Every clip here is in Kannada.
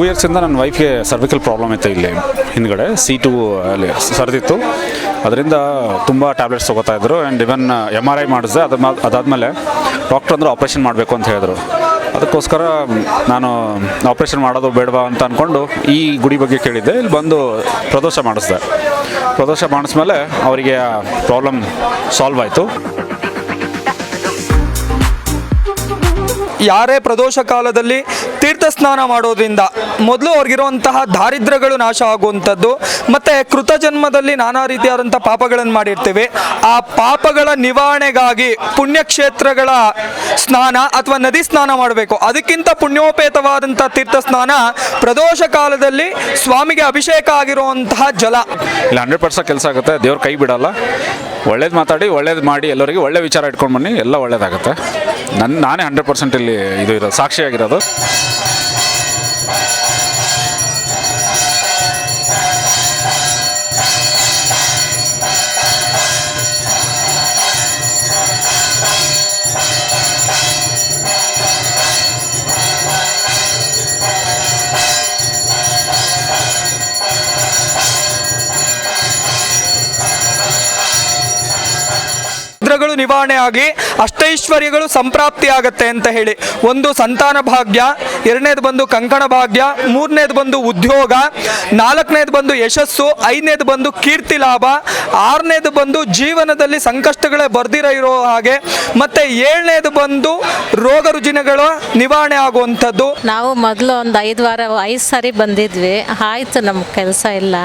ಇಯರ್ಸಿಂದ ನನ್ನ ವೈಫ್ಗೆ ಸರ್ವಿಕಲ್ ಪ್ರಾಬ್ಲಮ್ ಇತ್ತು. ಇಲ್ಲಿ ಹಿಂದ್ಗಡೆ ಸೀಟು ಅಲ್ಲಿ ಸರಿದಿತ್ತು. ಅದರಿಂದ ತುಂಬ ಟ್ಯಾಬ್ಲೆಟ್ಸ್ ತೊಗೋತಾ ಇದ್ರು. And even MRI ಮಾಡಿಸಿದೆ. ಅದಾದಮೇಲೆ ಡಾಕ್ಟ್ರ್ ಅಂದರು ಆಪ್ರೇಷನ್ ಮಾಡಬೇಕು ಅಂತ ಹೇಳಿದ್ರು. ಅದಕ್ಕೋಸ್ಕರ ನಾನು ಆಪ್ರೇಷನ್ ಮಾಡೋದು ಬೇಡವಾ ಅಂತ ಅಂದ್ಕೊಂಡು ಈ ಗುಡಿ ಬಗ್ಗೆ ಕೇಳಿದ್ದೆ. ಇಲ್ಲಿ ಬಂದು ಪ್ರದೋಷ ಮಾಡಿಸಿದೆ. ಪ್ರದೋಷ ಮಾಡಿಸ್ಮೇಲೆ ಅವರಿಗೆ ಪ್ರಾಬ್ಲಮ್ ಸಾಲ್ವ್ ಆಯಿತು. ಯಾರೇ ಪ್ರದೋಷ ಕಾಲದಲ್ಲಿ ತೀರ್ಥ ಸ್ನಾನ ಮಾಡೋದ್ರಿಂದ ಮೊದಲು ಅವ್ರಿಗಿರುವಂತಹ ದಾರಿದ್ರ್ಯಗಳು ನಾಶ ಆಗುವಂಥದ್ದು, ಮತ್ತು ಕೃತಜನ್ಮದಲ್ಲಿ ನಾನಾ ರೀತಿಯಾದಂಥ ಪಾಪಗಳನ್ನು ಮಾಡಿರ್ತೀವಿ. ಆ ಪಾಪಗಳ ನಿವಾರಣೆಗಾಗಿ ಪುಣ್ಯಕ್ಷೇತ್ರಗಳ ಸ್ನಾನ ಅಥವಾ ನದಿ ಸ್ನಾನ ಮಾಡಬೇಕು. ಅದಕ್ಕಿಂತ ಪುಣ್ಯೋಪೇತವಾದಂಥ ತೀರ್ಥ ಸ್ನಾನ ಪ್ರದೋಷ ಕಾಲದಲ್ಲಿ ಸ್ವಾಮಿಗೆ ಅಭಿಷೇಕ ಆಗಿರುವಂತಹ ಜಲ. ಇಲ್ಲ 100% ಕೆಲಸ ಆಗುತ್ತೆ. ದೇವ್ರ ಕೈ ಬಿಡಲ್ಲ. ಒಳ್ಳೇದು ಮಾತಾಡಿ ಒಳ್ಳೇದು ಮಾಡಿ ಎಲ್ಲರಿಗೆ ಒಳ್ಳೆ ವಿಚಾರ ಇಟ್ಕೊಂಡು ಬನ್ನಿ, ಎಲ್ಲ ಒಳ್ಳೇದಾಗುತ್ತೆ. ನಾನೇ 100% ಇಲ್ಲಿ ಇದು ಸಾಕ್ಷಿಯಾಗಿರೋದು. ನಿವಾರಣೆ ಆಗಿ ಅಷ್ಟೈಶ್ವರ್ಯಗಳು ಸಂಪ್ರಾಪ್ತಿ ಆಗತ್ತೆ ಅಂತ ಹೇಳಿ. ಒಂದು ಸಂತಾನ ಭಾಗ್ಯ, ಎರಡನೇದು ಬಂದು ಕಂಕಣ ಭಾಗ್ಯ, ಮೂರನೇದು ಬಂದು ಉದ್ಯೋಗ, ನಾಲ್ಕನೇದು ಬಂದು ಯಶಸ್ಸು, ಐದನೇದು ಬಂದು ಕೀರ್ತಿ ಲಾಭ, ಆರನೇದು ಬಂದು ಜೀವನದಲ್ಲಿ ಸಂಕಷ್ಟಗಳೇ ಬರ್ದಿರ ಇರೋ ಹಾಗೆ, ಮತ್ತೆ ಏಳನೇದು ಬಂದು ರೋಗ ರುಜಿನಗಳ ನಿವಾರಣೆ ಆಗುವಂಥದ್ದು. ನಾವು ಮೊದಲು ಒಂದು 5 ಸಾರಿ ಬಂದಿದ್ವಿ. ಆಯಿತು, ನಮ್ಮ ಕೆಲಸ ಇಲ್ಲ.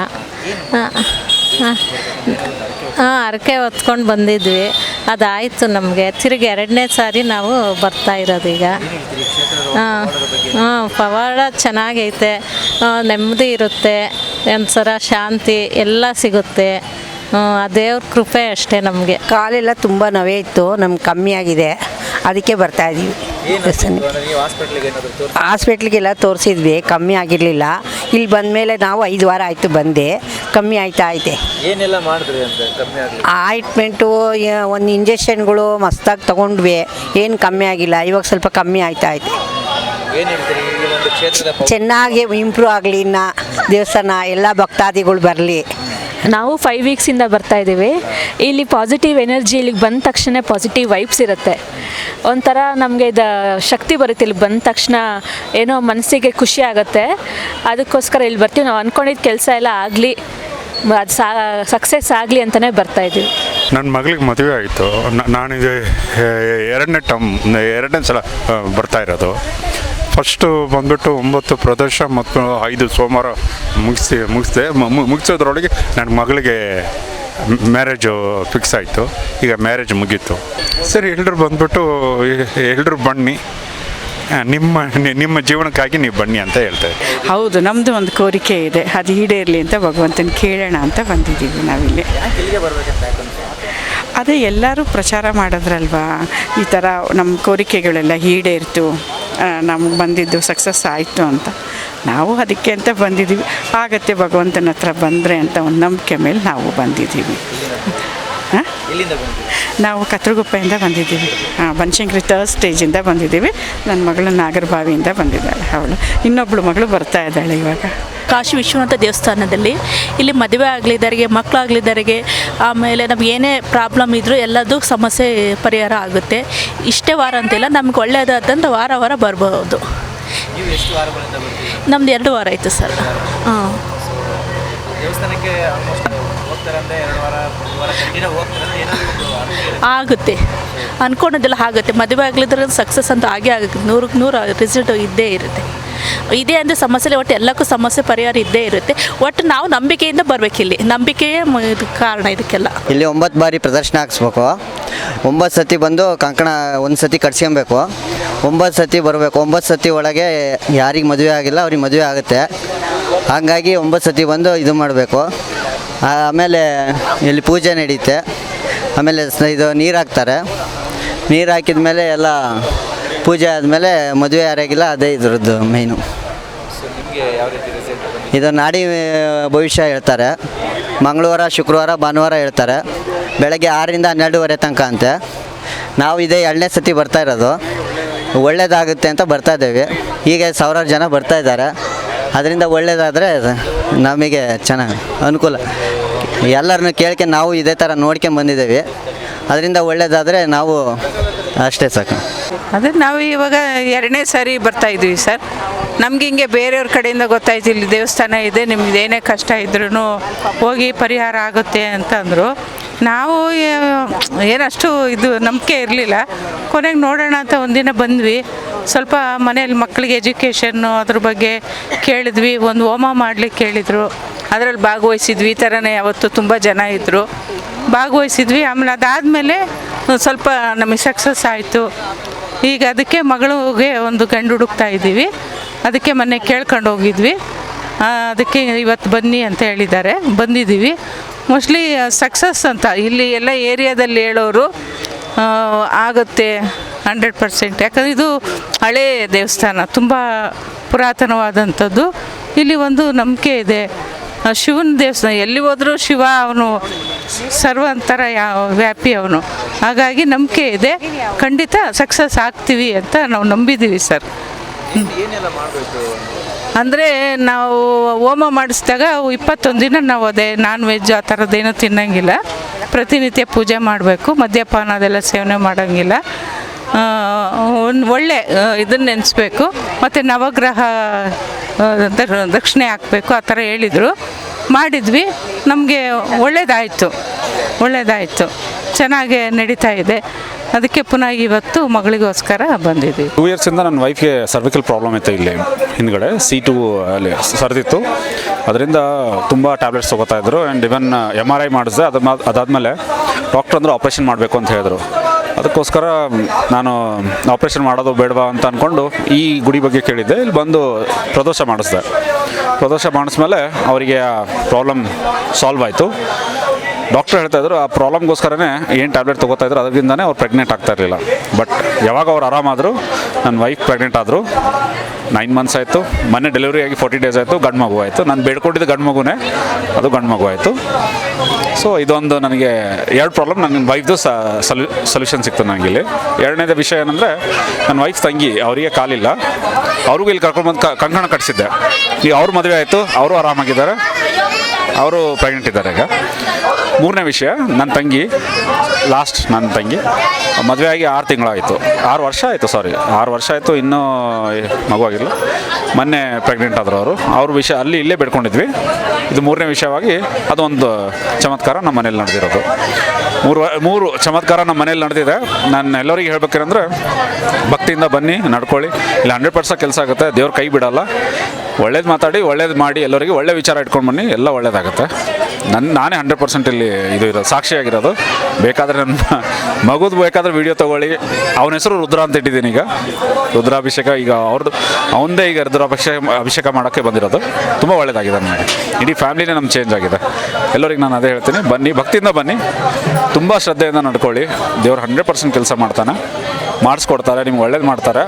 ಹರಕೆ ಹೊತ್ಕೊಂಡು ಬಂದಿದ್ವಿ, ಅದಾಯಿತು ನಮಗೆ. ತಿರುಗಿ 2ನೇ ಸಾರಿ ನಾವು ಬರ್ತಾ ಇರೋದು ಈಗ. ಪವಾಡ ಚೆನ್ನಾಗೈತೆ, ನೆಮ್ಮದಿ ಇರುತ್ತೆ, ಒಂಥರ ಶಾಂತಿ ಎಲ್ಲ ಸಿಗುತ್ತೆ. ಆ ದೇವ್ರ ಕೃಪೆ ಅಷ್ಟೇ ನಮಗೆ. ಕಾಲೆಲ್ಲ ತುಂಬ ನೋವೇ ಇತ್ತು, ನಮ್ಗೆ ಕಮ್ಮಿ ಆಗಿದೆ, ಅದಕ್ಕೆ ಬರ್ತಾ ಇದ್ದೀವಿ. ಹಾಸ್ಪಿಟ್ಲಿಗೆಲ್ಲ ತೋರಿಸಿದ್ವಿ, ಕಮ್ಮಿ ಆಗಿರಲಿಲ್ಲ. ಇಲ್ಲಿ ಬಂದಮೇಲೆ ನಾವು 5 ವಾರ ಆಯಿತು ಬಂದೆ, ಕಮ್ಮಿ ಆಯ್ತಾ ಐತೆ. ಏನೆಲ್ಲ ಮಾಡಿದ್ರಿ ಅಂತ ಕಮ್ಮಿ ಆಗಲಿ? ಆಯಿಂಟ್ಮೆಂಟು, ಒಂದು ಇಂಜೆಕ್ಷನ್ಗಳು ಮಸ್ತಾಗಿ ತೊಗೊಂಡ್ವಿ, ಏನು ಕಮ್ಮಿ ಆಗಿಲ್ಲ. ಇವಾಗ ಸ್ವಲ್ಪ ಕಮ್ಮಿ ಆಯ್ತಾ ಐತೆ. ಏನು ಹೇಳ್ತೀರಿ ಈ ಒಂದು ಕ್ಷೇತ್ರದ ಚೆನ್ನಾಗಿ ಇಂಪ್ರೂವ್ ಆಗಲಿ, ಇನ್ನು ದೇವಸ್ಥಾನ ಎಲ್ಲ ಭಕ್ತಾದಿಗಳು ಬರಲಿ. ನಾವು 5 ವೀಕ್ಸಿಂದ ಬರ್ತಾ ಇದ್ದೀವಿ. ಇಲ್ಲಿ ಪಾಸಿಟಿವ್ ಎನರ್ಜಿ, ಇಲ್ಲಿಗೆ ಬಂದ ತಕ್ಷಣ ಪಾಸಿಟಿವ್ ವೈಬ್ಸ್ ಇರುತ್ತೆ. ಒಂಥರ ನಮಗೆ ಶಕ್ತಿ ಬರುತ್ತೆ. ಇಲ್ಲಿ ಬಂದ ತಕ್ಷಣ ಏನೋ ಮನಸ್ಸಿಗೆ ಖುಷಿ ಆಗುತ್ತೆ. ಅದಕ್ಕೋಸ್ಕರ ಇಲ್ಲಿ ಬರ್ತೀವಿ. ನಾವು ಅಂದ್ಕೊಂಡಿದ್ದ ಕೆಲಸ ಎಲ್ಲ ಆಗಲಿ, ಅದು ಸಕ್ಸಸ್ ಆಗಲಿ ಅಂತಲೇ ಬರ್ತಾಯಿದ್ದೀವಿ. ನನ್ನ ಮಗಳಿಗೆ ಮದುವೆ ಆಯಿತು. ನಾನಿದೆ 2ನೇ ಸಲ ಬರ್ತಾ ಇರೋದು. ಫಸ್ಟು ಬಂದುಬಿಟ್ಟು 9 ಪ್ರದೋಷ ಮತ್ತು 5 ಸೋಮವಾರ ಮುಗಿಸೋದ್ರೊಳಗೆ ನನ್ನ ಮಗಳಿಗೆ ಮ್ಯಾರೇಜು ಫಿಕ್ಸ್ ಆಯಿತು. ಈಗ ಮ್ಯಾರೇಜ್ ಮುಗೀತು. ಸರಿ, ಎಲ್ಲರೂ ಬಂದುಬಿಟ್ಟು ಎಲ್ಲರೂ ಬನ್ನಿ, ನಿಮ್ಮ ಜೀವನಕ್ಕಾಗಿ ನೀವು ಬನ್ನಿ ಅಂತ ಹೇಳ್ತಾರೆ. ಹೌದು, ನಮ್ಮದು ಒಂದು ಕೋರಿಕೆ ಇದೆ, ಅದು ಈಡೇರಲಿ ಅಂತ ಭಗವಂತನ ಕೇಳೋಣ ಅಂತ ಬಂದಿದ್ದೀವಿ ನಾವಿಲ್ಲಿ. ಅದೇ ಎಲ್ಲರೂ ಪ್ರಚಾರ ಮಾಡಿದ್ರಲ್ವಾ, ಈ ಥರ ನಮ್ಮ ಕೋರಿಕೆಗಳೆಲ್ಲ ಈಡೇರ್ತು, ನಮಗೆ ಬಂದಿದ್ದು ಸಕ್ಸಸ್ ಆಯಿತು ಅಂತ. ನಾವು ಅದಕ್ಕೆ ಅಂತ ಬಂದಿದ್ದೀವಿ. ಆಗತ್ತೆ ಭಗವಂತನ ಹತ್ರ ಬಂದರೆ ಅಂತ ಒಂದು ನಂಬಿಕೆ ಮೇಲೆ ನಾವು ಬಂದಿದ್ದೀವಿ. ನಾವು ಕತ್ರಗುಪ್ಪೆಯಿಂದ ಬಂದಿದ್ದೀವಿ. ಬನಶಂಕರಿ 3rd ಸ್ಟೇಜಿಂದ ಬಂದಿದ್ದೀವಿ. ನನ್ನ ಮಗಳು ನಾಗರಬಾವಿಯಿಂದ ಬಂದಿದ್ದಾಳೆ. ಅವಳು ಇನ್ನೊಬ್ಬಳು ಮಗಳು ಬರ್ತಾ ಇದ್ದಾಳೆ ಇವಾಗ. ಕಾಶಿ ವಿಶ್ವನಾಥ ದೇವಸ್ಥಾನದಲ್ಲಿ ಇಲ್ಲಿ ಮದುವೆ ಆಗಲಿದ್ದರಿಗೆ, ಮಕ್ಕಳಾಗಲಿದ್ದರಿಗೆ, ಆಮೇಲೆ ನಮ್ಗೆ ಏನೇ ಪ್ರಾಬ್ಲಮ್ ಇದ್ದರೂ ಎಲ್ಲದೂ ಸಮಸ್ಯೆ ಪರಿಹಾರ ಆಗುತ್ತೆ. ಇಷ್ಟೇ ವಾರ ಅಂತಿಲ್ಲ, ನಮ್ಗೆ ಒಳ್ಳೆಯದಾದಂಥ ವಾರ ವಾರ ಬರ್ಬೋದು. ನಮ್ದು 2 ವಾರ ಆಯಿತು ಸರ್. ಹಾಂ, ಆಗುತ್ತೆ, ಅಂದ್ಕೊಂಡಿದ್ದೆಲ್ಲ ಆಗುತ್ತೆ. ಮದುವೆ ಆಗಲಿದ್ರೆ ಸಕ್ಸಸ್ ಅಂತ ಆಗೇ ಆಗುತ್ತೆ. 100ಕ್ಕೆ 100 ರಿಸಲ್ಟ್ ಇದ್ದೇ ಇರುತ್ತೆ. ಇದೇ ಅಂದರೆ ಸಮಸ್ಯೆ, ಒಟ್ಟು ಎಲ್ಲಕ್ಕೂ ಸಮಸ್ಯೆ ಪರಿಹಾರ ಇದ್ದೇ ಇರುತ್ತೆ. ಒಟ್ಟು ನಾವು ನಂಬಿಕೆಯಿಂದ ಬರಬೇಕಿಲ್ಲಿ. ನಂಬಿಕೆಯೇ ಇದು ಕಾರಣ ಇದಕ್ಕೆಲ್ಲ. ಇಲ್ಲಿ 9 ಬಾರಿ ಪ್ರದರ್ಶನ ಹಾಕ್ಸ್ಬೇಕು. 9 ಸತಿ ಬಂದು ಕಂಕಣ ಒಂದು ಸತಿ ಕಟ್ಸ್ಕೊಬೇಕು. 9 ಸತಿ ಬರಬೇಕು. 9 ಸತಿ ಒಳಗೆ ಯಾರಿಗೆ ಮದುವೆ ಆಗಿಲ್ಲ ಅವ್ರಿಗೆ ಮದುವೆ ಆಗುತ್ತೆ. ಹಾಗಾಗಿ 9 ಸತಿ ಬಂದು ಇದು ಮಾಡಬೇಕು. ಆಮೇಲೆ ಇಲ್ಲಿ ಪೂಜೆ ನಡೀತೆ. ಆಮೇಲೆ ಇದು ನೀರು ಹಾಕ್ತಾರೆ. ನೀರು ಹಾಕಿದ ಮೇಲೆ ಎಲ್ಲ ಪೂಜೆ ಆದಮೇಲೆ ಮದುವೆ ಯಾರಾಗಿಲ್ಲ, ಅದೇ ಇದ್ರದ್ದು ಮೇಯ್ನು. ಇದು ನಾಡಿ ಭವಿಷ್ಯ ಹೇಳ್ತಾರೆ. ಮಂಗಳವಾರ, ಶುಕ್ರವಾರ, ಭಾನುವಾರ ಹೇಳ್ತಾರೆ. ಬೆಳಗ್ಗೆ 6ರಿಂದ 12:30 ತನಕ ಅಂತೆ. ನಾವು ಇದೇ 2ನೇ ಸತಿ ಬರ್ತಾ ಇರೋದು. ಒಳ್ಳೇದಾಗುತ್ತೆ ಅಂತ ಬರ್ತಾ ಇದ್ದೇವೆ. ಹೀಗೆ 1000 ಜನ ಬರ್ತಾ ಇದ್ದಾರೆ. ಅದರಿಂದ ಒಳ್ಳೆಯದಾದರೆ ನಮಗೆ ಚೆನ್ನಾಗಿ ಅನುಕೂಲ. ಎಲ್ಲರನ್ನೂ ಕೇಳ್ಕೊಂಡು ನಾವು ಇದೇ ಥರ ನೋಡ್ಕೊಂಡು ಬಂದಿದ್ದೀವಿ. ಅದರಿಂದ ಒಳ್ಳೆಯದಾದರೆ ನಾವು ಅಷ್ಟೇ ಸಾಕು. ಅದೇ ನಾವು ಇವಾಗ 2ನೇ ಸಾರಿ ಬರ್ತಾ ಇದ್ವಿ ಸರ್. ನಮ್ಗೆ ಹಿಂಗೆ ಬೇರೆಯವ್ರ ಕಡೆಯಿಂದ ಗೊತ್ತಾಯ್ತು ಇಲ್ಲಿ ದೇವಸ್ಥಾನ ಇದೆ, ನಿಮ್ದು ಏನೇ ಕಷ್ಟ ಇದ್ರೂ ಹೋಗಿ ಪರಿಹಾರ ಆಗುತ್ತೆ ಅಂತ ಅಂದರು. ನಾವು ಏನಷ್ಟು ಇದು ನಂಬಿಕೆ ಇರಲಿಲ್ಲ. ಕೊನೆಗೆ ನೋಡೋಣ ಅಂತ ಒಂದಿನ ಬಂದ್ವಿ. ಸ್ವಲ್ಪ ಮನೇಲಿ ಮಕ್ಕಳಿಗೆ ಎಜುಕೇಷನ್ನು ಅದ್ರ ಬಗ್ಗೆ ಕೇಳಿದ್ವಿ. ಒಂದು ಹೋಮ ಮಾಡಲಿಕ್ಕೆ ಕೇಳಿದರು, ಅದರಲ್ಲಿ ಭಾಗವಹಿಸಿದ್ವಿ. ಈ ಥರನೇ ಅವತ್ತು ತುಂಬ ಜನ ಇದ್ದರು, ಭಾಗವಹಿಸಿದ್ವಿ. ಆಮೇಲೆ ಅದಾದಮೇಲೆ ಸ್ವಲ್ಪ ನಮಗೆ ಸಕ್ಸಸ್ ಆಯಿತು. ಈಗ ಅದಕ್ಕೆ ಮಗಳಿಗೆ ಒಂದು ಗಂಡು ಹುಡುಕ್ತಾ ಇದ್ದೀವಿ. ಅದಕ್ಕೆ ಮೊನ್ನೆ ಕೇಳ್ಕೊಂಡು ಹೋಗಿದ್ವಿ. ಅದಕ್ಕೆ ಇವತ್ತು ಬನ್ನಿ ಅಂತ ಹೇಳಿದ್ದಾರೆ, ಬಂದಿದ್ದೀವಿ. ಮೋಸ್ಟ್ಲಿ ಸಕ್ಸಸ್ ಅಂತ ಇಲ್ಲಿ ಎಲ್ಲ ಏರಿಯಾದಲ್ಲಿ ಹೇಳೋರು ಆಗುತ್ತೆ 100%. ಯಾಕಂದರೆ ಇದು ಹಳೇ ದೇವಸ್ಥಾನ, ತುಂಬ ಪುರಾತನವಾದಂಥದ್ದು. ಇಲ್ಲಿ ಒಂದು ನಂಬಿಕೆ ಇದೆ. ಶಿವನ ದೇವಸ್ಥಾನ, ಎಲ್ಲಿ ಹೋದರೂ ಶಿವ ಅವನು ಸರ್ವಂತರ ವ್ಯಾಪಿ ಅವನು. ಹಾಗಾಗಿ ನಂಬಿಕೆ ಇದೆ, ಖಂಡಿತ ಸಕ್ಸಸ್ ಆಗ್ತೀವಿ ಅಂತ ನಾವು ನಂಬಿದ್ದೀವಿ ಸರ್. ಅಂದರೆ ನಾವು ಹೋಮ ಮಾಡಿಸಿದಾಗ 21 ದಿನ ನಾವು ಅದೇ ನಾನ್ ವೆಜ್ ಆ ಥರದ್ದೇನೂ ತಿನ್ನೋಂಗಿಲ್ಲ. ಪ್ರತಿನಿತ್ಯ ಪೂಜೆ ಮಾಡಬೇಕು, ಮದ್ಯಪಾನ ಅದೆಲ್ಲ ಸೇವನೆ ಮಾಡೋಂಗಿಲ್ಲ. ಒಂದು ಒಳ್ಳೆ ಇದನ್ನು ನೆನೆಸ್ಬೇಕು. ಮತ್ತು ನವಗ್ರಹ ದಕ್ಷಿಣೆ ಹಾಕಬೇಕು ಆ ಥರ ಹೇಳಿದರು. ಮಾಡಿದ್ವಿ, ನಮಗೆ ಒಳ್ಳೆಯದಾಯಿತು, ಚೆನ್ನಾಗೇ ನಡೀತಾ ಇದೆ. ಅದಕ್ಕೆ ಪುನಃ ಇವತ್ತು ಮಗಳಿಗೋಸ್ಕರ ಬಂದಿದ್ದೀವಿ. 2 ಇಯರ್ಸಿಂದ ನನ್ನ ವೈಫ್ಗೆ ಸರ್ವಿಕಲ್ ಪ್ರಾಬ್ಲಮ್ ಇತ್ತು. ಇಲ್ಲಿ ಹಿಂದ್ಗಡೆ C2 ಅಲ್ಲಿ ಸರಿದಿತ್ತು. ಅದರಿಂದ ತುಂಬ ಟ್ಯಾಬ್ಲೆಟ್ಸ್ ತೊಗೋತಾ ಇದ್ರು. And even MRI ಮಾಡಿಸಿದೆ. ಅದಾದಮೇಲೆ ಡಾಕ್ಟ್ರ್ ಅಂದರು ಆಪ್ರೇಷನ್ ಮಾಡಬೇಕು ಅಂತ ಹೇಳಿದ್ರು. ಅದಕ್ಕೋಸ್ಕರ ನಾನು ಆಪ್ರೇಷನ್ ಮಾಡೋದು ಬೇಡವಾ ಅಂತ ಅಂದ್ಕೊಂಡು ಈ ಗುಡಿ ಬಗ್ಗೆ ಕೇಳಿದ್ದೆ. ಇಲ್ಲಿ ಬಂದು ಪ್ರದೋಷ ಮಾಡಿಸ್ಮೇಲೆ ಅವರಿಗೆ ಆ ಪ್ರಾಬ್ಲಮ್ ಸಾಲ್ವ್ ಆಯಿತು. ಡಾಕ್ಟ್ರ್ ಹೇಳ್ತಾಯಿದ್ರು ಆ ಪ್ರಾಬ್ಲಮ್ಗೋಸ್ಕರನೇ ಏನು ಟ್ಯಾಬ್ಲೆಟ್ ತೊಗೋತಾಯಿದ್ರು, ಅದರಿಂದನೇ ಅವ್ರು ಪ್ರೆಗ್ನೆಂಟ್ ಆಗ್ತಾ ಇರಲಿಲ್ಲ. ಬಟ್ ಯಾವಾಗ ಅವ್ರು ಆರಾಮಾದರು, ನನ್ನ ವೈಫ್ ಪ್ರೆಗ್ನೆಂಟ್ ಆದರು. 9 ಮಂತ್ಸ್ ಆಯಿತು. ಮೊನ್ನೆ ಡೆಲಿವರಿ ಆಗಿ 40 ಡೇಸ್ ಆಯಿತು, ಗಂಡು ಮಗು ಆಯಿತು. ನಾನು ಬೇಡ್ಕೊಂಡಿದ್ದು ಗಂಡು ಮಗುನೇ, ಅದು ಗಂಡು ಮಗು ಆಯಿತು. ಸೊ ಇದೊಂದು ನನಗೆ 2 ಪ್ರಾಬ್ಲಮ್ ನನ್ನ ವೈಫ್ದು ಸೊಲ್ಯೂಷನ್ ಸಿಕ್ತು ನನಗಿಲ್ಲಿ. 2ನೇದು ವಿಷಯ ಏನಂದರೆ, ನನ್ನ ವೈಫ್ ತಂಗಿ, ಅವರಿಗೆ ಕಾಲಿಲ್ಲ, ಅವ್ರಿಗೂ ಇಲ್ಲಿ ಕರ್ಕೊಂಡ್ಬಂದು ಕಂಕಣ ಕಟ್ಟಿಸಿದ್ದೆ. ಈಗ ಅವ್ರ ಮದುವೆ ಆಯಿತು, ಅವರು ಆರಾಮಾಗಿದ್ದಾರೆ, ಅವರು ಪ್ರೆಗ್ನೆಂಟ್ ಇದ್ದಾರೆ ಈಗ. 3ನೇ ವಿಷಯ, ನನ್ನ ತಂಗಿ ಮದುವೆ ಆಗಿ 6 ತಿಂಗಳಾಯಿತು, 6 ವರ್ಷ ಆಯಿತು, ಇನ್ನೂ ಮಗುವಾಗಿಲ್ಲ. ಮೊನ್ನೆ ಪ್ರೆಗ್ನೆಂಟ್ ಆದರು ಅವ್ರ ವಿಷಯ ಇಲ್ಲೇ ಬೇಡ್ಕೊಂಡಿದ್ವಿ. ಇದು 3ನೇ ವಿಷಯವಾಗಿ ಅದೊಂದು ಚಮತ್ಕಾರ ನಮ್ಮ ಮನೇಲಿ ನಡೆದಿರೋದು. 3 ಚಮತ್ಕಾರ ನಮ್ಮ ಮನೇಲಿ ನಡೆದಿದೆ. ನಾನು ಎಲ್ಲರಿಗೆ ಹೇಳ್ಬೇಕೇನೆಂದರೆ, ಭಕ್ತಿಯಿಂದ ಬನ್ನಿ, ನಡ್ಕೊಳ್ಳಿ. ಇಲ್ಲ 100% ಕೆಲಸ ಆಗುತ್ತೆ, ದೇವ್ರ ಕೈ ಬಿಡಲ್ಲ. ಒಳ್ಳೇದು ಮಾತಾಡಿ, ಒಳ್ಳೇದು ಮಾಡಿ, ಎಲ್ಲರಿಗೆ ಒಳ್ಳೆ ವಿಚಾರ ಇಟ್ಕೊಂಡು ಬನ್ನಿ, ಎಲ್ಲ ಒಳ್ಳೇದಾಗುತ್ತೆ. ನಾನೇ 100% ಇಲ್ಲಿ ಸಾಕ್ಷಿಯಾಗಿರೋದು. ಬೇಕಾದರೆ ನನ್ನ ಮಗುದು ಬೇಕಾದರೆ ವೀಡಿಯೋ ತೊಗೊಳ್ಳಿ. ಅವನ ಹೆಸರು ರುದ್ರ ಅಂತ ಇಟ್ಟಿದ್ದೀನಿ. ಈಗ ರುದ್ರಾಭಿಷೇಕ, ಈಗ ಅವನದೇ ಈಗ ಅಭಿಷೇಕ ಮಾಡೋಕ್ಕೆ ಬಂದಿರೋದು. ತುಂಬ ಒಳ್ಳೇದಾಗಿದೆ ನನಗೆ. ಇಡೀ ಫ್ಯಾಮಿಲಿನೇ ನಮ್ಮ ಚೇಂಜ್ ಆಗಿದೆ. ಎಲ್ಲರಿಗೆ ನಾನು ಅದೇ ಹೇಳ್ತೀನಿ, ಬನ್ನಿ, ಭಕ್ತಿಯಿಂದ ಬನ್ನಿ, ತುಂಬ ಶ್ರದ್ಧೆಯಿಂದ ನಡ್ಕೊಳ್ಳಿ. ದೇವ್ರು 100% ಕೆಲಸ ಮಾಡ್ತಾನೆ, ಮಾಡಿಸ್ಕೊಡ್ತಾರೆ, ನಿಮ್ಗೆ ಒಳ್ಳೇದು ಮಾಡ್ತಾರೆ.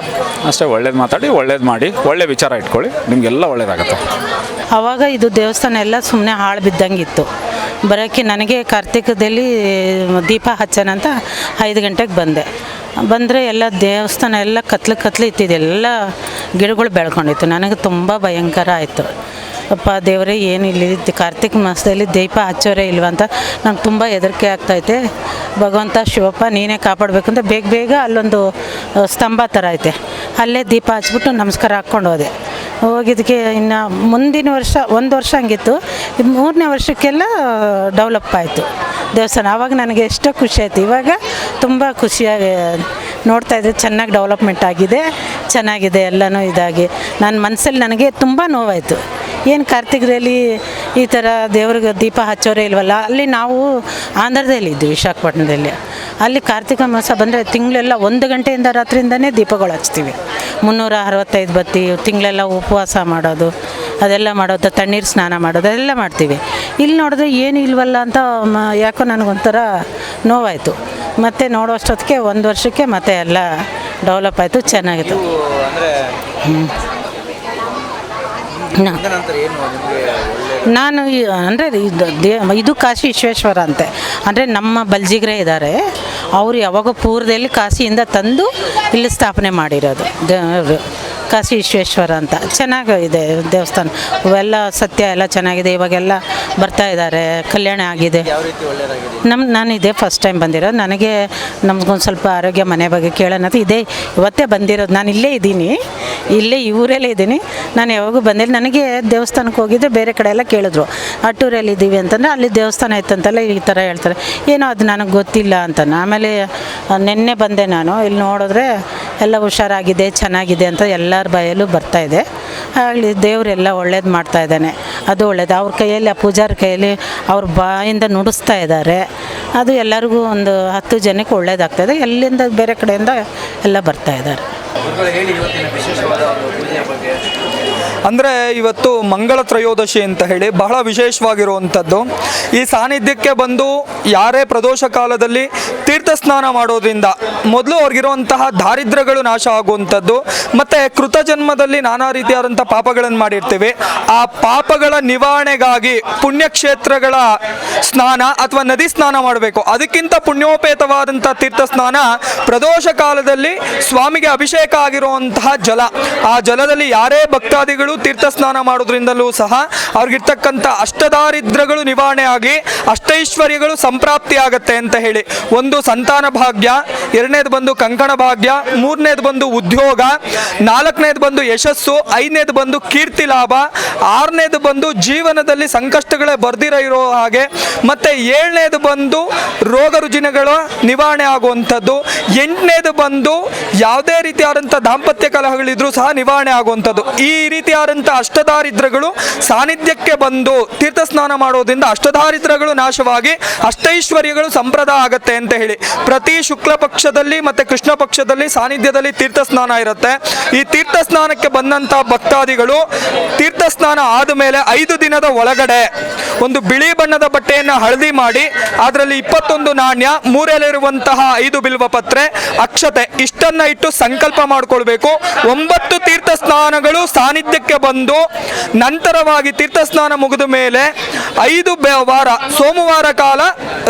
ಅಷ್ಟೇ, ಒಳ್ಳೇದು ಮಾತಾಡಿ, ಒಳ್ಳೇದು ಮಾಡಿ, ಒಳ್ಳೆ ವಿಚಾರ ಇಟ್ಕೊಳ್ಳಿ, ನಿಮಗೆಲ್ಲ ಒಳ್ಳೇದಾಗುತ್ತೆ. ಆವಾಗ ಇದು ದೇವಸ್ಥಾನ ಎಲ್ಲ ಸುಮ್ಮನೆ ಹಾಳು ಬಿದ್ದಂಗಿತ್ತು. ಬರೋಕ್ಕೆ ನನಗೆ ಕಾರ್ತಿಕದಲ್ಲಿ ದೀಪ ಹಚ್ಚೋಣ ಅಂತ 5 ಗಂಟೆಗೆ ಬಂದರೆ ಎಲ್ಲ ದೇವಸ್ಥಾನ ಎಲ್ಲ ಕತ್ಲು ಇತ್ತಿದೆ, ಎಲ್ಲ ಗಿಡಗಳು ಬೆಳ್ಕೊಂಡಿತ್ತು. ನನಗೆ ತುಂಬ ಭಯಂಕರ ಆಯಿತು. ಅಪ್ಪ ದೇವರೇ, ಏನು ಇಲ್ಲಿ ಕಾರ್ತಿಕ ಮಾಸದಲ್ಲಿ ದೀಪ ಹಚ್ಚೋರೇ ಇಲ್ವ ಅಂತ ನಂಗೆ ತುಂಬ ಹೆದರಿಕೆ ಆಗ್ತೈತೆ. ಭಗವಂತ ಶಿವಪ್ಪ ನೀನೇ ಕಾಪಾಡಬೇಕಂತ ಬೇಗ ಅಲ್ಲೊಂದು ಸ್ತಂಭ ಥರ ಐತೆ, ಅಲ್ಲೇ ದೀಪ ಹಚ್ಬಿಟ್ಟು ನಮಸ್ಕಾರ ಹಾಕ್ಕೊಂಡು ಹೋಗಿದ್ದಕ್ಕೆ ಇನ್ನು ಮುಂದಿನ ವರ್ಷ 1 ವರ್ಷ ಹಂಗಿತ್ತು. 3ನೇ ವರ್ಷಕ್ಕೆಲ್ಲ ಡೆವಲಪ್ ಆಯಿತು ದೇವಸ್ಥಾನ. ಆವಾಗ ನನಗೆ ಎಷ್ಟೋ ಖುಷಿ ಆಯಿತು. ಇವಾಗ ತುಂಬ ಖುಷಿಯಾಗಿ ನೋಡ್ತಾಯಿದ್ರೆ ಚೆನ್ನಾಗಿ ಡೆವಲಪ್ಮೆಂಟ್ ಆಗಿದೆ, ಚೆನ್ನಾಗಿದೆ ಎಲ್ಲನೂ ಇದಾಗಿ. ನನ್ನ ಮನಸ್ಸಲ್ಲಿ ನನಗೆ ತುಂಬ ನೋವಾಯಿತು. ಏನು ಕಾರ್ತಿಕದಲ್ಲಿ ಈ ಥರ ದೇವ್ರಿಗೆ ದೀಪ ಹಚ್ಚೋರೇ ಇಲ್ವಲ್ಲ. ಅಲ್ಲಿ ನಾವು ಆಂಧ್ರದಲ್ಲಿದ್ವಿ, ವಿಶಾಖಪಟ್ಟಣದಲ್ಲಿ. ಅಲ್ಲಿ ಕಾರ್ತಿಕ ಮಾಸ ಬಂದರೆ ತಿಂಗಳೆಲ್ಲ 1 ಗಂಟೆಯಿಂದ ರಾತ್ರಿಯಿಂದನೇ ದೀಪಗಳು ಹಚ್ತೀವಿ. 365 ಬತ್ತಿ, ತಿಂಗಳೆಲ್ಲ ಉಪವಾಸ ಮಾಡೋದು, ಅದೆಲ್ಲ ಮಾಡೋದು, ತಣ್ಣೀರು ಸ್ನಾನ ಮಾಡೋದು, ಅದೆಲ್ಲ ಮಾಡ್ತೀವಿ. ಇಲ್ಲಿ ನೋಡಿದ್ರೆ ಏನು ಇಲ್ವಲ್ಲ ಅಂತ ಯಾಕೋ ನನಗೊಂಥರ ನೋವಾಯಿತು. ಮತ್ತು ನೋಡೋಷ್ಟೊತ್ತಿಗೆ 1 ವರ್ಷಕ್ಕೆ ಮತ್ತೆ ಎಲ್ಲ ಡೆವಲಪ್ ಆಯಿತು, ಚೆನ್ನಾಗಿತ್ತು. ನಾನು ಅಂದರೆ ಇದು ಕಾಶಿ ವಿಶ್ವೇಶ್ವರ ಅಂತೆ, ಅಂದರೆ ನಮ್ಮ ಬಲ್ಜಿಗರೇ ಇದ್ದಾರೆ. ಅವರು ಯಾವಾಗ ಪೂರ್ವದಲ್ಲಿ ಕಾಶಿಯಿಂದ ತಂದು ಇಲ್ಲಿ ಸ್ಥಾಪನೆ ಮಾಡಿರೋದು ದೇವರು. ಕಾಶಿ ವಿಶ್ವೇಶ್ವರ ಅಂತ ಚೆನ್ನಾಗಿದೆ ದೇವಸ್ಥಾನ. ಎಲ್ಲ ಸತ್ಯ ಎಲ್ಲ ಚೆನ್ನಾಗಿದೆ. ಇವಾಗೆಲ್ಲ ಬರ್ತಾ ಇದ್ದಾರೆ, ಕಲ್ಯಾಣ ಆಗಿದೆ. ಯಾವ ರೀತಿ ಒಳ್ಳೆಯದಾಗಿದೆ? ನಾನು ಇದೇ ಫಸ್ಟ್ ಟೈಮ್ ಬಂದಿರೋದು. ನನಗೆ ನಮ್ಗೊಂದು ಸ್ವಲ್ಪ ಆರೋಗ್ಯ ಮನೆ ಬಗ್ಗೆ ಕೇಳೋಣ ಅಂತ ಇದೇ ಇವತ್ತೇ ಬಂದಿರೋದು. ನಾನು ಇಲ್ಲೇ ಇದ್ದೀನಿ, ಇಲ್ಲೇ ಈ ಊರಲ್ಲೇ ಇದ್ದೀನಿ. ನಾನು ಯಾವಾಗೂ ಬಂದಿಲ್ಲ. ನನಗೆ ದೇವಸ್ಥಾನಕ್ಕೆ ಹೋಗಿದ್ದೆ, ಬೇರೆ ಕಡೆ ಎಲ್ಲ ಕೇಳಿದ್ರು ಅಟ್ಟೂರಲ್ಲಿ ಇದ್ದೀವಿ ಅಂತಂದರೆ ಅಲ್ಲಿ ದೇವಸ್ಥಾನ ಇತ್ತಂತೆಲ್ಲ ಈ ಥರ ಹೇಳ್ತಾರೆ. ಏನೋ ಅದು ನನಗೆ ಗೊತ್ತಿಲ್ಲ ಅಂತ. ಆಮೇಲೆ ನಿನ್ನೆ ಬಂದೆ ನಾನು. ಇಲ್ಲಿ ನೋಡಿದ್ರೆ ಎಲ್ಲ ಹುಷಾರಾಗಿದೆ, ಚೆನ್ನಾಗಿದೆ ಅಂತ ಎಲ್ಲರ ಬಾಯಲ್ಲೂ ಬರ್ತಾಯಿದೆ. ಆಗಲಿ, ದೇವರೆಲ್ಲ ಒಳ್ಳೇದು ಮಾಡ್ತಾ ಇದ್ದಾನೆ, ಅದು ಒಳ್ಳೇದು. ಅವ್ರ ಕೈಯಲ್ಲಿ, ಆ ಪೂಜಾರ ಕೈಯಲ್ಲಿ ಅವ್ರ ಬಾಯಿಂದ ನುಡಿಸ್ತಾ ಇದ್ದಾರೆ. ಅದು ಎಲ್ಲರಿಗೂ ಒಂದು 10 ಜನಕ್ಕೆ ಒಳ್ಳೇದಾಗ್ತಾಯಿದೆ. ಎಲ್ಲಿಂದ ಬೇರೆ ಕಡೆಯಿಂದ ಎಲ್ಲ ಬರ್ತಾ ಇದ್ದಾರೆ. ಹೇಳಿ ಇವತ್ತಿನ ವಿಶೇಷವಾದ ಒಂದು ಪೂಜೆಯ ಬಗ್ಗೆ. ಅಂದರೆ ಇವತ್ತು ಮಂಗಳ ತ್ರಯೋದಶಿ ಅಂತ ಹೇಳಿ ಬಹಳ ವಿಶೇಷವಾಗಿರುವಂಥದ್ದು. ಈ ಸಾನ್ನಿಧ್ಯಕ್ಕೆ ಬಂದು ಯಾರೇ ಪ್ರದೋಷ ಕಾಲದಲ್ಲಿ ತೀರ್ಥ ಸ್ನಾನ ಮಾಡೋದ್ರಿಂದ ಮೊದಲು ಅವ್ರಿಗಿರುವಂತಹ ದಾರಿದ್ರ್ಯಗಳು ನಾಶ ಆಗುವಂಥದ್ದು, ಮತ್ತು ಕೃತಜನ್ಮದಲ್ಲಿ ನಾನಾ ರೀತಿಯಾದಂಥ ಪಾಪಗಳನ್ನು ಮಾಡಿರ್ತೀವಿ. ಆ ಪಾಪಗಳ ನಿವಾರಣೆಗಾಗಿ ಪುಣ್ಯಕ್ಷೇತ್ರಗಳ ಸ್ನಾನ ಅಥವಾ ನದಿ ಸ್ನಾನ ಮಾಡಬೇಕು. ಅದಕ್ಕಿಂತ ಪುಣ್ಯೋಪೇತವಾದಂಥ ತೀರ್ಥ ಸ್ನಾನ ಪ್ರದೋಷ ಕಾಲದಲ್ಲಿ ಸ್ವಾಮಿಗೆ ಅಭಿಷೇಕ ಆಗಿರುವಂತಹ ಜಲ. ಆ ಜಲದಲ್ಲಿ ಯಾರೇ ಭಕ್ತಾದಿಗಳು ತೀರ್ಥ ಸ್ನಾನ ಮಾಡೋದ್ರಿಂದಲೂ ಸಹ ಅವ್ರಿಗಿರ್ತಕ್ಕಂಥ ಅಷ್ಟದಾರಿದ್ರ್ಯಗಳು ನಿವಾರಣೆ ಆಗಿ ಅಷ್ಟೈಶ್ವರ್ಯಗಳು ಸಂಪ್ರಾಪ್ತಿ ಆಗತ್ತೆ ಅಂತ ಹೇಳಿ. ಒಂದು ಸಂತಾನ ಭಾಗ್ಯ, ಎರಡನೇದು ಬಂದು ಕಂಕಣ ಭಾಗ್ಯ, ಮೂರನೇದು ಬಂದು ಉದ್ಯೋಗ, ನಾಲ್ಕನೇದು ಬಂದು ಯಶಸ್ಸು, ಐದನೇದು ಬಂದು ಕೀರ್ತಿ ಲಾಭ, ಆರನೇದು ಬಂದು ಜೀವನದಲ್ಲಿ ಸಂಕಷ್ಟಗಳೇ ಬರ್ದಿರ ಇರೋ ಹಾಗೆ, ಮತ್ತೆ ಏಳನೇದು ಬಂದು ರೋಗ ರುಜಿನಗಳ ನಿವಾರಣೆ ಆಗುವಂಥದ್ದು, ಎಂಟನೇದು ಬಂದು ಯಾವುದೇ ರೀತಿಯಾದಂಥ ದಾಂಪತ್ಯ ಕಲಹಗಳಿದ್ರೂ ಸಹ ನಿವಾರಣೆ ಆಗುವಂಥದ್ದು. ಈ ರೀತಿಯಾದಂಥ ಅಷ್ಟದಾರಿದ್ರ್ಯಗಳು ಸಾನ್ನಿಧ್ಯಕ್ಕೆ ಬಂದು ತೀರ್ಥ ಸ್ನಾನ ಮಾಡೋದ್ರಿಂದ ಅಷ್ಟದಾರಿದ್ರ್ಯಗಳು ನಾಶವಾಗಿ ಅಷ್ಟೈಶ್ವರ್ಯಗಳು ಸಂಪ್ರದಾಯ ಆಗತ್ತೆ ಅಂತ ಹೇಳಿ. ಪ್ರತಿ ಶುಕ್ಲ ಪಕ್ಷದಲ್ಲಿ ಮತ್ತೆ ಕೃಷ್ಣ ಪಕ್ಷದಲ್ಲಿ ಸಾನ್ನಿಧ್ಯದಲ್ಲಿ ತೀರ್ಥ ಸ್ನಾನ ಇರುತ್ತೆ. ಈ ತೀರ್ಥ ಸ್ನಾನಕ್ಕೆ ಬಂದಂಥ ಭಕ್ತಾದಿಗಳು ತೀರ್ಥ ಸ್ನಾನ ಆದ ಮೇಲೆ 5 ದಿನದ ಒಳಗಡೆ ಒಂದು ಬಿಳಿ ಬಣ್ಣದ ಬಟ್ಟೆಯನ್ನು ಹಳದಿ ಮಾಡಿ ಅದರಲ್ಲಿ 21 ನಾಣ್ಯ, 3 ಎಲೆಯಿರುವಂತಹ 5 ಬಿಲ್ವ ಪತ್ರೆ, ಅಕ್ಷತೆ ಇಷ್ಟನ್ನ ಇಟ್ಟು ಸಂಕಲ್ಪ ಮಾಡಿಕೊಳ್ಬೇಕು. 9 ತೀರ್ಥ ಸ್ನಾನಗಳು ಸಾನ್ನಿಧ್ಯಕ್ಕೆ ಬಂದು ನಂತರವಾಗಿ ತೀರ್ಥ ಸ್ನಾನ ಮುಗಿದ ಮೇಲೆ 5 ವಾರ ಸೋಮವಾರ ಕಾಲ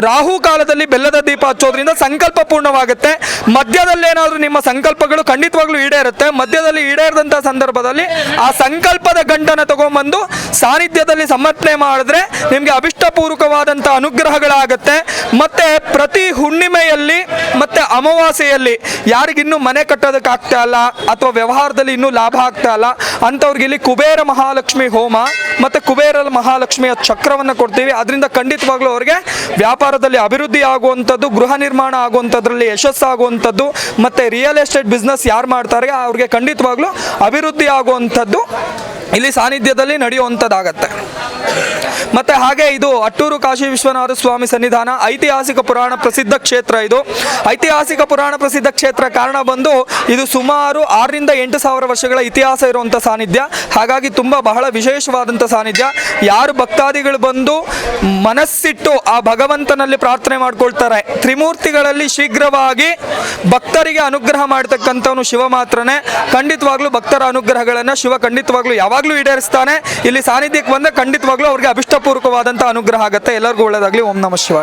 ರಾಹು ಕಾಲದಲ್ಲಿ ಬೆಲ್ಲದ ದೀಪ ಹಚ್ಚೋದ್ರಿಂದ ಸಂಕಲ್ಪ ಪೂರ್ಣವಾಗುತ್ತೆ. ಮಧ್ಯದಲ್ಲೇನಾದ್ರೂ ನಿಮ್ಮ ಸಂಕಲ್ಪಗಳು ಖಂಡಿತವಾಗ್ಲೂ ಈಡೇರುತ್ತೆ. ಮಧ್ಯದಲ್ಲಿ ಈಡೇರದಂತಹ ಸಂದರ್ಭದಲ್ಲಿ ಆ ಸಂಕಲ್ಪದ ಗಂಟನ್ನು ತಗೊಂಡ್ಬಂದು ಸಾನ್ನಿಧ್ಯದಲ್ಲಿ ಸಮರ್ಪಣೆ ಮಾಡಿದ್ರೆ ನಿಮಗೆ ಅಭಿಷ್ಟಪೂರ್ವಕವಾದಂಥ ಅನುಗ್ರಹಗಳಾಗತ್ತೆ. ಮತ್ತೆ ಪ್ರತಿ ಹುಣ್ಣಿಮೆಯಲ್ಲಿ ಮತ್ತೆ ಅಮಾವಾಸ್ಯೆಯಲ್ಲಿ ಯಾರಿಗಿನ್ನೂ ಮನೆ ಕಟ್ಟೋದಕ್ಕಾಗ್ತಾ ಇಲ್ಲ ಅಥವಾ ವ್ಯವಹಾರದಲ್ಲಿ ಇನ್ನೂ ಲಾಭ ಆಗ್ತಾ ಇಲ್ಲ ಅಂಥವ್ರಿಗೆ ಇಲ್ಲಿ ಕುಬೇರ ಮಹಾಲಕ್ಷ್ಮಿ ಹೋಮ ಮತ್ತು ಕುಬೇರ ಮಹಾಲಕ್ಷ್ಮಿಯ ಚಕ್ರವನ್ನು ಕೊಡ್ತೀವಿ. ಅದರಿಂದ ಖಂಡಿತವಾಗ್ಲೂ ಅವರಿಗೆ ವ್ಯಾಪಾರದಲ್ಲಿ ಅಭಿವೃದ್ಧಿ ಆಗುವಂಥದ್ದು, ಗೃಹ ನಿರ್ಮಾಣ ಆಗುವಂಥದ್ರಲ್ಲಿ ಯಶಸ್ಸಾಗುವಂಥದ್ದು, ಮತ್ತು ರಿಯಲ್ ಎಸ್ಟೇಟ್ ಬಿಸ್ನೆಸ್ ಯಾರು ಮಾಡ್ತಾರೆ ಅವ್ರಿಗೆ ಖಂಡಿತವಾಗ್ಲೂ ಅಭಿವೃದ್ಧಿ ಆಗುವಂಥದ್ದು ಇಲ್ಲಿ ಸಾನ್ನಿಧ್ಯದಲ್ಲಿ ನಡೆಯುವಂಥದ್ದಾಗತ್ತೆ. ಮತ್ತು ಹಾಗೆ ಇದು ಅಟ್ಟೂರು ಕಾಶಿ ವಿಶ್ವನಾಥ ಸ್ವಾಮಿ ಸನ್ನಿಧಾನ ಐತಿಹಾಸಿಕ ಪುರಾಣ ಪ್ರಸಿದ್ಧ ಕ್ಷೇತ್ರ. ಇದು ಐತಿಹಾಸಿಕ ಪುರಾಣ ಪ್ರಸಿದ್ಧ ಕ್ಷೇತ್ರ ಕಾರಣ ಬಂದು ಇದು ಸುಮಾರು 6 ರಿಂದ 8 ಸಾವಿರ ವರ್ಷಗಳ ಇತಿಹಾಸ ಇರುವಂಥ ಸಾನ್ನಿಧ್ಯ. ಹಾಗಾಗಿ ತುಂಬ ಬಹಳ ವಿಶೇಷವಾದಂಥ ಸಾನ್ನಿಧ್ಯ. ಯಾರು ಭಕ್ತಾದಿಗಳು ಬಂದು ಮನಸ್ಸಿಟ್ಟು ಆ ಭಗವಂತನಲ್ಲಿ ಪ್ರಾರ್ಥನೆ ಮಾಡ್ಕೊಳ್ತಾರೆ, ತ್ರಿಮೂರ್ತಿಗಳಲ್ಲಿ ಶೀಘ್ರವಾಗಿ ಭಕ್ತರಿಗೆ ಅನುಗ್ರಹ ಮಾಡತಕ್ಕಂಥವನು ಶಿವ ಮಾತ್ರನೇ. ಖಂಡಿತವಾಗ್ಲೂ ಭಕ್ತರ ಅನುಗ್ರಹಗಳನ್ನು ಶಿವ ಖಂಡಿತವಾಗ್ಲೂ ಯಾವಾಗಲೂ ಈಡೇರಿಸ್ತಾನೆ. ಇಲ್ಲಿ ಸಾನ್ನಿಧ್ಯಕ್ಕೆ ಬಂದರೆ ಖಂಡಿತವಾಗ್ಲೂ ಅವ್ರಿಗೆ ಅಭಿಷ್ಟಪೂರ್ವಕವಾದಂಥ ಅನುಗ್ರಹ ಆಗುತ್ತೆ. ಎಲ್ಲರಿಗೂ ಒಳ್ಳೆಯದಾಗಲಿ. ಓಂ ನಮಃ ಶಿವಾಯ.